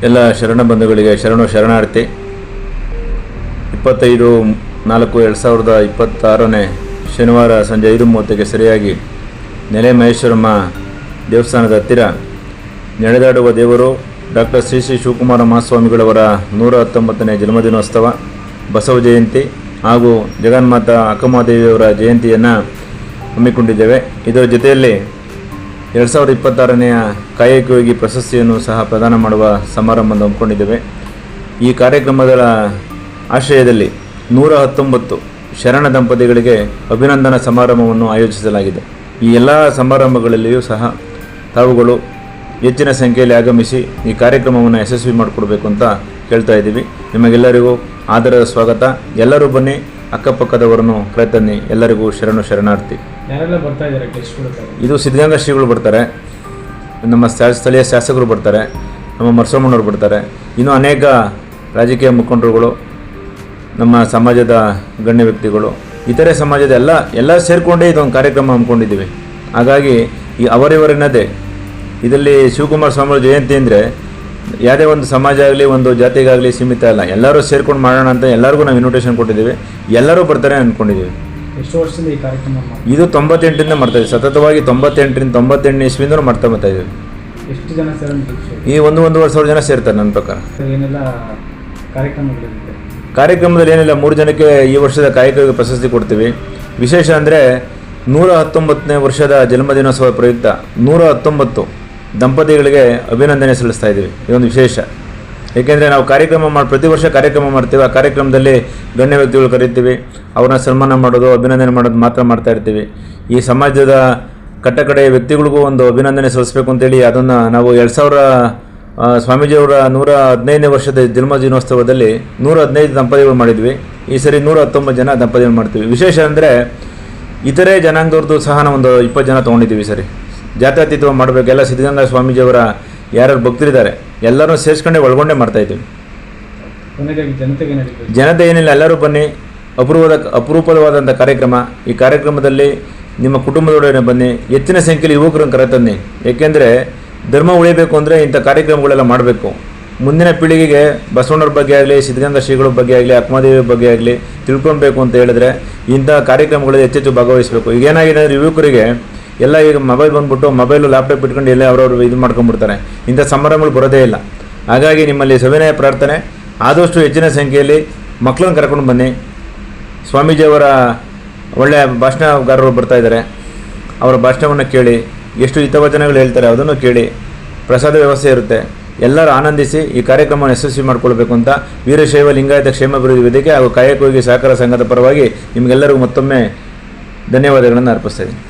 ಎಲ್ಲ ಶರಣ ಬಂಧುಗಳಿಗೆ ಶರಣಾರ್ಥಿ. 25/4/2026 ಶನಿವಾರ ಸಂಜೆ 5:30ಕ್ಕೆ ಸರಿಯಾಗಿ ನೆಲೆ ಮಹೇಶ್ವರಮ್ಮ ದೇವಸ್ಥಾನದ ಹತ್ತಿರ ನಡೆದಾಡುವ ದೇವರು ಡಾಕ್ಟರ್ ಶ್ರೀ ಶಿವಕುಮಾರ ಮಹಾಸ್ವಾಮಿಗಳವರ 119ನೇ ಜನ್ಮದಿನೋತ್ಸವ, ಬಸವ ಜಯಂತಿ ಹಾಗೂ ಜಗನ್ಮಾತಾ ಅಕ್ಕಮಹಾದೇವಿಯವರ ಜಯಂತಿಯನ್ನು ಹಮ್ಮಿಕೊಂಡಿದ್ದೇವೆ. ಇದರ ಜೊತೆಯಲ್ಲಿ 2026ನೇ ಕಾಯಕಯೋಗಿ ಪ್ರಶಸ್ತಿಯನ್ನು ಸಹ ಪ್ರದಾನ ಮಾಡುವ ಸಮಾರಂಭವನ್ನು ಹಮ್ಮಿಕೊಂಡಿದ್ದೇವೆ. ಈ ಕಾರ್ಯಕ್ರಮದ ಆಶ್ರಯದಲ್ಲಿ 119 ಶರಣ ದಂಪತಿಗಳಿಗೆ ಅಭಿನಂದನಾ ಸಮಾರಂಭವನ್ನು ಆಯೋಜಿಸಲಾಗಿದೆ. ಈ ಎಲ್ಲ ಸಮಾರಂಭಗಳಲ್ಲಿಯೂ ಸಹ ತಾವುಗಳು ಹೆಚ್ಚಿನ ಸಂಖ್ಯೆಯಲ್ಲಿ ಆಗಮಿಸಿ ಈ ಕಾರ್ಯಕ್ರಮವನ್ನು ಯಶಸ್ವಿ ಮಾಡಿಕೊಡ್ಬೇಕು ಅಂತ ಕೇಳ್ತಾ ಇದ್ದೀವಿ. ನಿಮಗೆಲ್ಲರಿಗೂ ಆದರದ ಸ್ವಾಗತ. ಎಲ್ಲರೂ ಬನ್ನಿ, ಅಕ್ಕಪಕ್ಕದವರನ್ನು ಕರೆತನ್ನಿ. ಎಲ್ಲರಿಗೂ ಶರಣಾರ್ಥಿ. ಯಾರೆಲ್ಲ ಬರ್ತಾ ಇದ್ದಾರೆ? ಇದು ಸಿದ್ಧಗಂಗಾ ಶ್ರೀಗಳು ಬರ್ತಾರೆ, ನಮ್ಮ ಸ್ಥಳೀಯ ಶಾಸಕರು ಬರ್ತಾರೆ, ನಮ್ಮ ಮರಸಮ್ಮನವರು ಬರ್ತಾರೆ, ಇನ್ನೂ ಅನೇಕ ರಾಜಕೀಯ ಮುಖಂಡರುಗಳು, ನಮ್ಮ ಸಮಾಜದ ಗಣ್ಯ ವ್ಯಕ್ತಿಗಳು, ಇತರೆ ಸಮಾಜದ ಎಲ್ಲ ಸೇರಿಕೊಂಡೇ ಇದೊಂದು ಕಾರ್ಯಕ್ರಮ ಹಮ್ಮಿಕೊಂಡಿದ್ದೀವಿ. ಹಾಗಾಗಿ ಈ ಅವರಿವರೆನ್ನದೇ ಇದರಲ್ಲಿ ಶಿವಕುಮಾರ ಸ್ವಾಮಿಗಳ ಜಯಂತಿ ಅಂದರೆ ಯಾವುದೇ ಒಂದು ಸಮಾಜ ಆಗಲಿ ಒಂದು ಜಾತಿಗಾಗಲಿ ಸೀಮಿತ ಅಲ್ಲ, ಎಲ್ಲರೂ ಸೇರ್ಕೊಂಡು ಮಾಡೋಣ ಅಂತ ಎಲ್ಲರಿಗೂ ನಾವು ಇನ್ವಿಟೇಷನ್ ಕೊಟ್ಟಿದ್ದೀವಿ. ಎಲ್ಲರೂ ಬರ್ತಾರೆ ಅಂದ್ಕೊಂಡಿದ್ದೀವಿ. ಎಷ್ಟು ವರ್ಷದಿಂದ ಈ ಕಾರ್ಯಕ್ರಮ? ಇದು 98ರಿಂದ ಮಾಡ್ತಾಯಿದ್ದೀವಿ, ಸತತವಾಗಿ 98 ಇಸ್ವಿಯಿಂದ ಮಾಡ್ತಾ ಬರ್ತಾಯಿದ್ದೀವಿ. ಎಷ್ಟು ಜನ ಈ 1-1.5 ಸಾವಿರ ಜನ ಸೇರ್ತಾರೆ ನನ್ನ ಪ್ರಕಾರ. ಏನೆಲ್ಲ ಕಾರ್ಯಕ್ರಮಗಳಿರುತ್ತೆ? ಕಾರ್ಯಕ್ರಮದಲ್ಲಿ ಏನಿಲ್ಲ, 3 ಜನಕ್ಕೆ ಈ ವರ್ಷದ ಕಾಯಕ ಪ್ರಶಸ್ತಿ ಕೊಡ್ತೀವಿ. ವಿಶೇಷ ಅಂದರೆ 119ನೇ ವರ್ಷದ ಜನ್ಮದಿನೋತ್ಸವ ಪ್ರಯುಕ್ತ 119 ದಂಪತಿಗಳಿಗೆ ಅಭಿನಂದನೆ ಸಲ್ಲಿಸ್ತಾ ಇದ್ದೀವಿ. ಇದೊಂದು ವಿಶೇಷ. ಏಕೆಂದರೆ ನಾವು ಪ್ರತಿ ವರ್ಷ ಕಾರ್ಯಕ್ರಮ ಮಾಡ್ತೀವಿ. ಆ ಕಾರ್ಯಕ್ರಮದಲ್ಲಿ ಗಣ್ಯ ವ್ಯಕ್ತಿಗಳು ಕರೀತೀವಿ, ಅವ್ರನ್ನ ಸನ್ಮಾನ ಮಾಡೋದು, ಅಭಿನಂದನೆ ಮಾಡೋದು ಮಾತ್ರ ಮಾಡ್ತಾ ಇರ್ತೀವಿ. ಈ ಸಮಾಜದ ಕಟ್ಟಕಡೆಯ ವ್ಯಕ್ತಿಗಳಿಗೂ ಒಂದು ಅಭಿನಂದನೆ ಸಲ್ಲಿಸಬೇಕು ಅಂತೇಳಿ ಅದನ್ನು ನಾವು 2000 ಸ್ವಾಮೀಜಿಯವರ 115ನೇ ವರ್ಷದ ಜನ್ಮದಿನೋತ್ಸವದಲ್ಲಿ 115 ದಂಪತಿಗಳು ಮಾಡಿದ್ವಿ. ಈ ಸರಿ 119 ಜನ ದಂಪತಿಗಳು ಮಾಡ್ತೀವಿ. ವಿಶೇಷ ಅಂದರೆ ಇತರೆ ಜನಾಂಗದವ್ರದ್ದು ಸಹ ನಾವು ಒಂದು 20 ಜನ ತೊಗೊಂಡಿದ್ದೀವಿ. ಸರಿ, ಜಾತ್ಯತೀತವ ಮಾಡಬೇಕು. ಎಲ್ಲ ಸಿದ್ಧಗಂಗಾ ಸ್ವಾಮೀಜಿಯವರ ಯಾರ್ಯಾರು ಭಕ್ತರಿದ್ದಾರೆ ಎಲ್ಲರೂ ಸೇರಿಸ್ಕೊಂಡೇ ಒಳಗೊಂಡೇ ಮಾಡ್ತಾಯಿದ್ದೀವಿ. ಜನತೆ ಏನಿಲ್ಲ, ಎಲ್ಲರೂ ಬನ್ನಿ. ಅಪರೂಪವಾದಂಥ ಕಾರ್ಯಕ್ರಮ. ಈ ಕಾರ್ಯಕ್ರಮದಲ್ಲಿ ನಿಮ್ಮ ಕುಟುಂಬದೊಡನೆ ಬನ್ನಿ, ಹೆಚ್ಚಿನ ಸಂಖ್ಯೆಯಲ್ಲಿ ಯುವಕರನ್ನು ಕರೆತನ್ನಿ. ಏಕೆಂದರೆ ಧರ್ಮ ಉಳಿಬೇಕು ಅಂದರೆ ಇಂಥ ಕಾರ್ಯಕ್ರಮಗಳೆಲ್ಲ ಮಾಡಬೇಕು. ಮುಂದಿನ ಪೀಳಿಗೆಗೆ ಬಸವಣ್ಣರ ಬಗ್ಗೆ ಆಗಲಿ, ಸಿದ್ಧಗಂಗಾ ಶ್ರೀಗಳ ಬಗ್ಗೆ ಆಗಲಿ, ಅಕ್ಕಮಹಾದೇವಿ ಬಗ್ಗೆ ಆಗಲಿ ತಿಳ್ಕೊಬೇಕು ಅಂತ ಹೇಳಿದ್ರೆ ಇಂಥ ಕಾರ್ಯಕ್ರಮಗಳಲ್ಲಿ ಹೆಚ್ಚೆಚ್ಚು ಭಾಗವಹಿಸಬೇಕು. ಈಗೇನಾಗಿದೆ ಅಂದರೆ ಯುವಕರಿಗೆ ಎಲ್ಲ ಈಗ ಮೊಬೈಲ್ ಬಂದುಬಿಟ್ಟು ಮೊಬೈಲು ಲ್ಯಾಪ್ಟಾಪ್ ಇಟ್ಕೊಂಡು ಎಲ್ಲ ಅವರವರು ಇದು ಮಾಡ್ಕೊಂಡ್ಬಿಡ್ತಾರೆ. ಇಂಥ ಸಮಾರಂಭಗಳು ಬರೋದೇ ಇಲ್ಲ. ಹಾಗಾಗಿ ನಿಮ್ಮಲ್ಲಿ ಸವಿನಯ ಪ್ರಾರ್ಥನೆ, ಆದಷ್ಟು ಹೆಚ್ಚಿನ ಸಂಖ್ಯೆಯಲ್ಲಿ ಮಕ್ಕಳನ್ನು ಕರ್ಕೊಂಡು ಬನ್ನಿ. ಸ್ವಾಮೀಜಿಯವರ ಒಳ್ಳೆಯ ಭಾಷಣಗಾರರು ಬರ್ತಾ ಇದ್ದಾರೆ, ಅವರ ಭಾಷಣವನ್ನು ಕೇಳಿ, ಎಷ್ಟು ಹಿತವಚನಗಳು ಹೇಳ್ತಾರೆ ಅದನ್ನು ಕೇಳಿ. ಪ್ರಸಾದ ವ್ಯವಸ್ಥೆ ಇರುತ್ತೆ. ಎಲ್ಲರೂ ಆನಂದಿಸಿ ಈ ಕಾರ್ಯಕ್ರಮವನ್ನು ಯಶಸ್ವಿ ಮಾಡಿಕೊಳ್ಬೇಕು ಅಂತ ವೀರಶೈವ ಲಿಂಗಾಯತ ಕ್ಷೇಮಾಭಿವೃದ್ಧಿ ವೇದಿಕೆ ಹಾಗೂ ಕಾಯಕಯೋಗಿ ಸಹಕಾರ ಸಂಘದ ಪರವಾಗಿ ನಿಮಗೆಲ್ಲರಿಗೂ ಮತ್ತೊಮ್ಮೆ ಧನ್ಯವಾದಗಳನ್ನು ಅರ್ಪಿಸ್ತಾ ಇದ್ದೀನಿ.